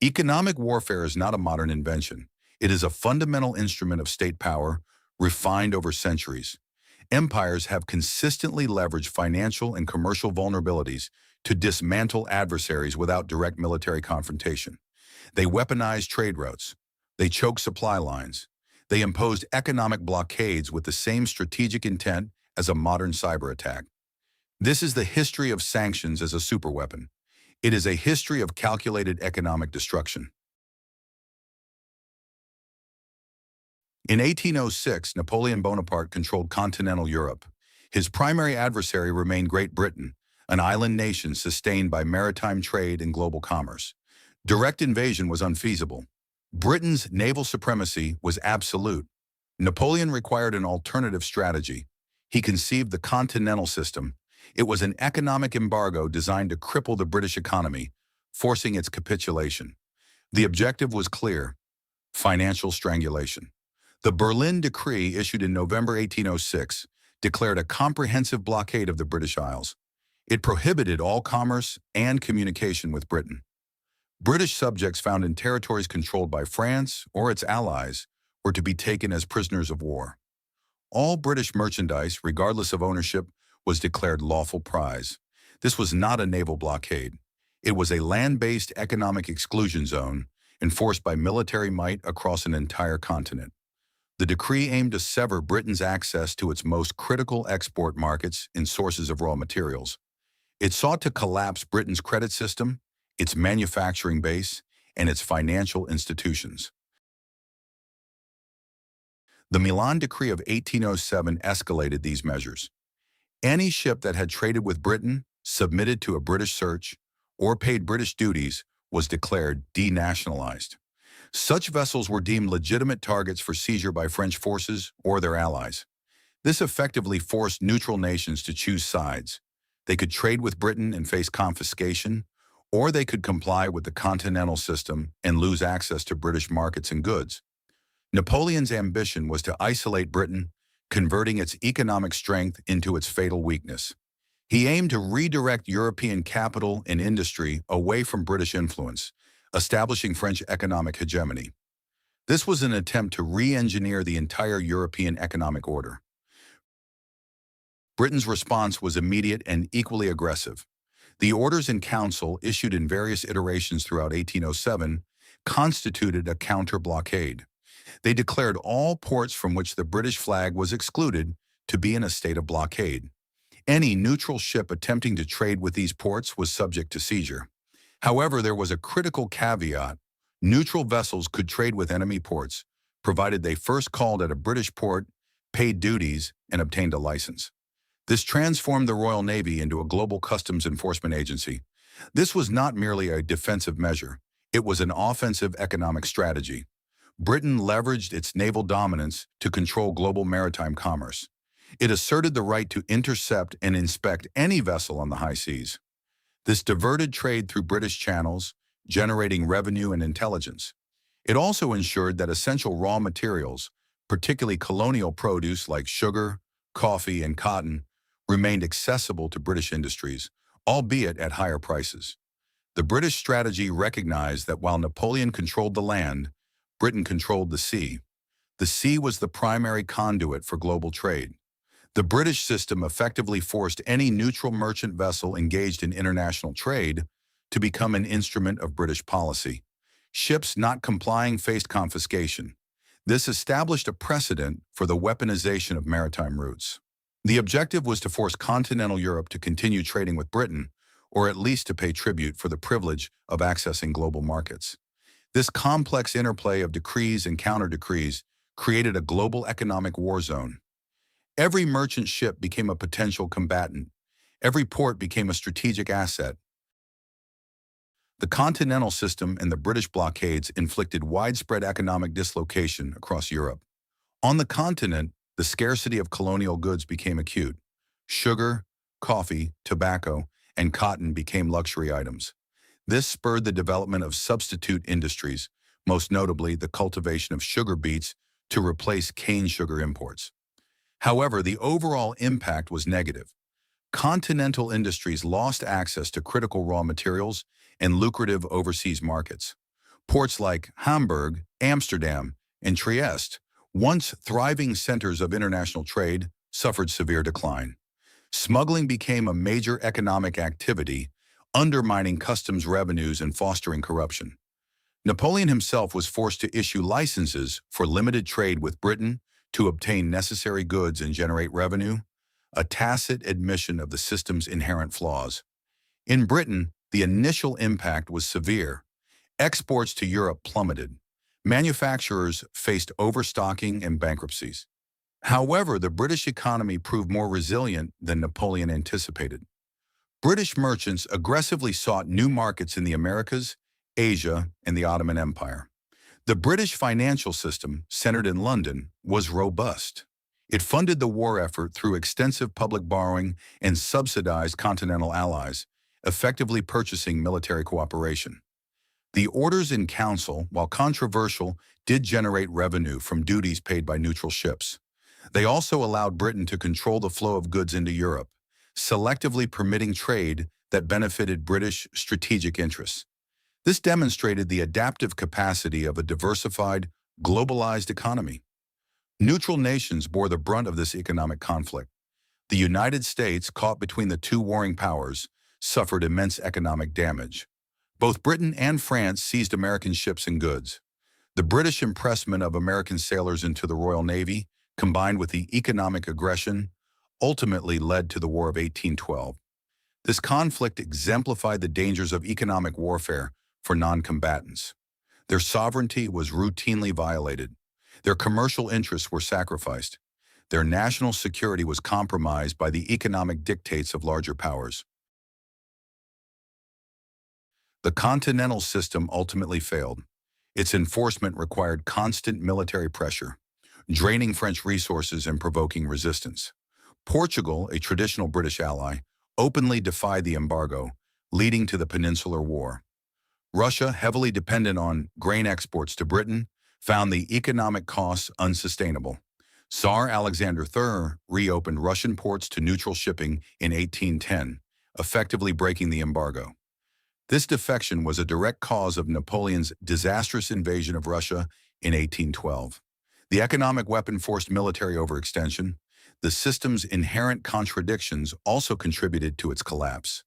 Economic warfare is not a modern invention. It is a fundamental instrument of state power, refined over centuries. Empires have consistently leveraged financial and commercial vulnerabilities to dismantle adversaries without direct military confrontation. They weaponized trade routes. They choked supply lines. They imposed economic blockades with the same strategic intent as a modern cyber attack. This is the history of sanctions as a superweapon. It is a history of calculated economic destruction. In 1806, Napoleon Bonaparte controlled continental Europe. His primary adversary remained Great Britain, an island nation sustained by maritime trade and global commerce. Direct invasion was unfeasible. Britain's naval supremacy was absolute. Napoleon required an alternative strategy. He conceived the Continental System. It was an economic embargo designed to cripple the British economy, forcing its capitulation. The objective was clear: financial strangulation. The Berlin Decree, issued in November 1806, declared a comprehensive blockade of the British Isles. It prohibited all commerce and communication with Britain. British subjects found in territories controlled by France or its allies were to be taken as prisoners of war. All British merchandise, regardless of ownership, was declared lawful prize. This was not a naval blockade. It was a land-based economic exclusion zone enforced by military might across an entire continent. The decree aimed to sever Britain's access to its most critical export markets and sources of raw materials. It sought to collapse Britain's credit system, its manufacturing base, and its financial institutions. The Milan Decree of 1807 escalated these measures. Any ship that had traded with Britain, submitted to a British search, or paid British duties was declared denationalized. Such vessels were deemed legitimate targets for seizure by French forces or their allies. This effectively forced neutral nations to choose sides. They could trade with Britain and face confiscation, or they could comply with the Continental System and lose access to British markets and goods. Napoleon's ambition was to isolate Britain, converting its economic strength into its fatal weakness. He aimed to redirect European capital and industry away from British influence, establishing French economic hegemony. This was an attempt to re-engineer the entire European economic order. Britain's response was immediate and equally aggressive. The orders in council, issued in various iterations throughout 1807, constituted a counter-blockade. They declared all ports from which the British flag was excluded to be in a state of blockade. Any neutral ship attempting to trade with these ports was subject to seizure. However, there was a critical caveat: neutral vessels could trade with enemy ports, provided they first called at a British port, paid duties, and obtained a license. This transformed the Royal Navy into a global customs enforcement agency. This was not merely a defensive measure. It was an offensive economic strategy. Britain leveraged its naval dominance to control global maritime commerce. It asserted the right to intercept and inspect any vessel on the high seas. This diverted trade through British channels, generating revenue and intelligence. It also ensured that essential raw materials, particularly colonial produce like sugar, coffee, and cotton, remained accessible to British industries, albeit at higher prices. The British strategy recognized that while Napoleon controlled the land, Britain controlled the sea. The sea was the primary conduit for global trade. The British system effectively forced any neutral merchant vessel engaged in international trade to become an instrument of British policy. Ships not complying faced confiscation. This established a precedent for the weaponization of maritime routes. The objective was to force continental Europe to continue trading with Britain, or at least to pay tribute for the privilege of accessing global markets. This complex interplay of decrees and counter-decrees created a global economic war zone. Every merchant ship became a potential combatant. Every port became a strategic asset. The Continental System and the British blockades inflicted widespread economic dislocation across Europe. On the continent, the scarcity of colonial goods became acute. Sugar, coffee, tobacco, and cotton became luxury items. This spurred the development of substitute industries, most notably the cultivation of sugar beets to replace cane sugar imports. However, the overall impact was negative. Continental industries lost access to critical raw materials and lucrative overseas markets. Ports like Hamburg, Amsterdam, and Trieste, once thriving centers of international trade, suffered severe decline. Smuggling became a major economic activity, undermining customs revenues and fostering corruption. Napoleon himself was forced to issue licenses for limited trade with Britain to obtain necessary goods and generate revenue, a tacit admission of the system's inherent flaws. In Britain, the initial impact was severe. Exports to Europe plummeted. Manufacturers faced overstocking and bankruptcies. However, the British economy proved more resilient than Napoleon anticipated. British merchants aggressively sought new markets in the Americas, Asia, and the Ottoman Empire. The British financial system, centered in London, was robust. It funded the war effort through extensive public borrowing and subsidized continental allies, effectively purchasing military cooperation. The Orders in Council, while controversial, did generate revenue from duties paid by neutral ships. They also allowed Britain to control the flow of goods into Europe, selectively permitting trade that benefited British strategic interests. This demonstrated the adaptive capacity of a diversified, globalized economy. Neutral nations bore the brunt of this economic conflict. The United States, caught between the two warring powers, suffered immense economic damage. Both Britain and France seized American ships and goods. The British impressment of American sailors into the Royal Navy, combined with the economic aggression, ultimately led to the War of 1812. This conflict exemplified the dangers of economic warfare for non-combatants. Their sovereignty was routinely violated. Their commercial interests were sacrificed. Their national security was compromised by the economic dictates of larger powers. The Continental System ultimately failed. Its enforcement required constant military pressure, draining French resources and provoking resistance. Portugal, a traditional British ally, openly defied the embargo, leading to the Peninsular War. Russia, heavily dependent on grain exports to Britain, found the economic costs unsustainable. Tsar Alexander III reopened Russian ports to neutral shipping in 1810, effectively breaking the embargo. This defection was a direct cause of Napoleon's disastrous invasion of Russia in 1812. The economic weapon forced military overextension. The system's inherent contradictions also contributed to its collapse.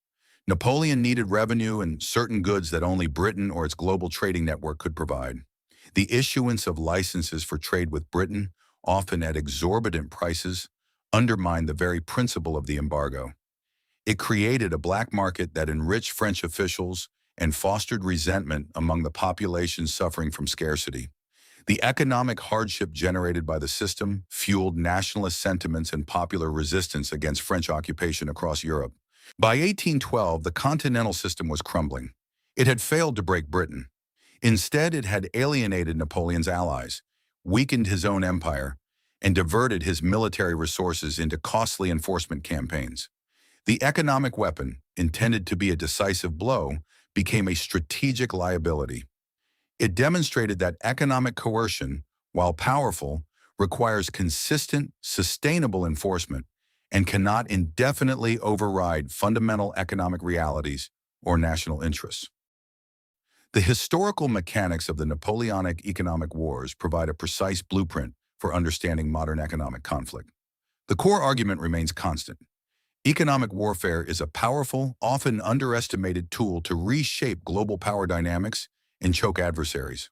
Napoleon needed revenue and certain goods that only Britain or its global trading network could provide. The issuance of licenses for trade with Britain, often at exorbitant prices, undermined the very principle of the embargo. It created a black market that enriched French officials and fostered resentment among the population suffering from scarcity. The economic hardship generated by the system fueled nationalist sentiments and popular resistance against French occupation across Europe. By 1812, the Continental System was crumbling. It had failed to break Britain. Instead, it had alienated Napoleon's allies, weakened his own empire, and diverted his military resources into costly enforcement campaigns. The economic weapon, intended to be a decisive blow, became a strategic liability. It demonstrated that economic coercion, while powerful, requires consistent, sustainable enforcement and cannot indefinitely override fundamental economic realities or national interests. The historical mechanics of the Napoleonic economic wars provide a precise blueprint for understanding modern economic conflict. The core argument remains constant. Economic warfare is a powerful, often underestimated tool to reshape global power dynamics and choke adversaries.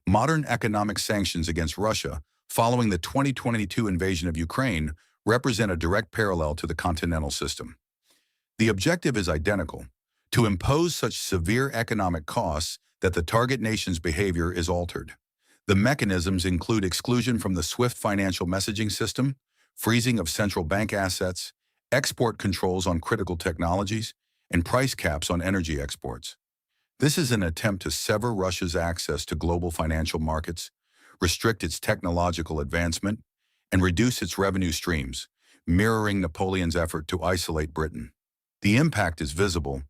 Modern economic sanctions against Russia, following the 2022 invasion of Ukraine, represent a direct parallel to the Continental System. The objective is identical: to impose such severe economic costs that the target nation's behavior is altered. The mechanisms include exclusion from the SWIFT financial messaging system, freezing of central bank assets, export controls on critical technologies, and price caps on energy exports. This is an attempt to sever Russia's access to global financial markets, restrict its technological advancement, and reduce its revenue streams, mirroring Napoleon's effort to isolate Britain. The impact is visible: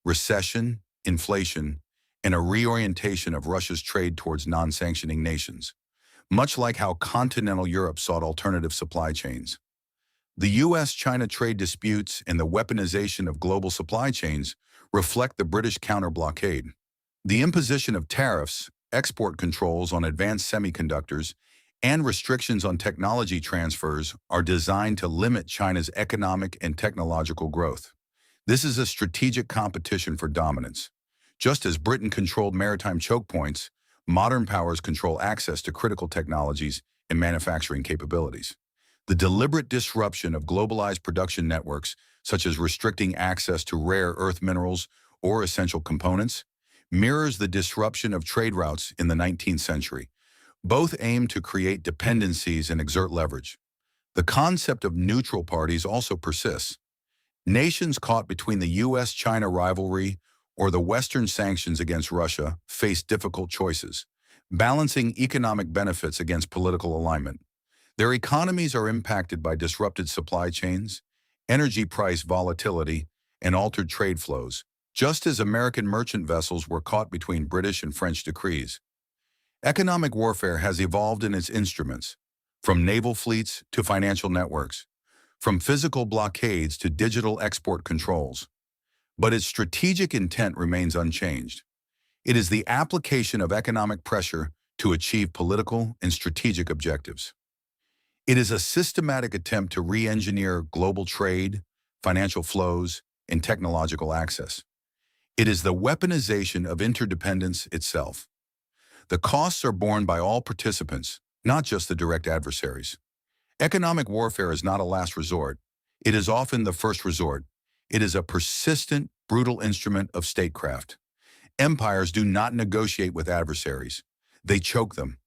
recession, inflation, and a reorientation of Russia's trade towards non-sanctioning nations, much like how continental Europe sought alternative supply chains. The U.S.-China trade disputes and the weaponization of global supply chains reflect the British counter-blockade. The imposition of tariffs, export controls on advanced semiconductors, and restrictions on technology transfers are designed to limit China's economic and technological growth. This is a strategic competition for dominance. Just as Britain controlled maritime choke points, modern powers control access to critical technologies and manufacturing capabilities. The deliberate disruption of globalized production networks, such as restricting access to rare earth minerals or essential components, mirrors the disruption of trade routes in the 19th century. Both aim to create dependencies and exert leverage. The concept of neutral parties also persists. Nations caught between the US-China rivalry or the Western sanctions against Russia face difficult choices, balancing economic benefits against political alignment. Their economies are impacted by disrupted supply chains, energy price volatility, and altered trade flows, just as American merchant vessels were caught between British and French decrees. Economic warfare has evolved in its instruments, from naval fleets to financial networks, from physical blockades to digital export controls. But its strategic intent remains unchanged. It is the application of economic pressure to achieve political and strategic objectives. It is a systematic attempt to re-engineer global trade, financial flows, and technological access. It is the weaponization of interdependence itself. The costs are borne by all participants, not just the direct adversaries. Economic warfare is not a last resort. It is often the first resort. It is a persistent, brutal instrument of statecraft. Empires do not negotiate with adversaries. They choke them.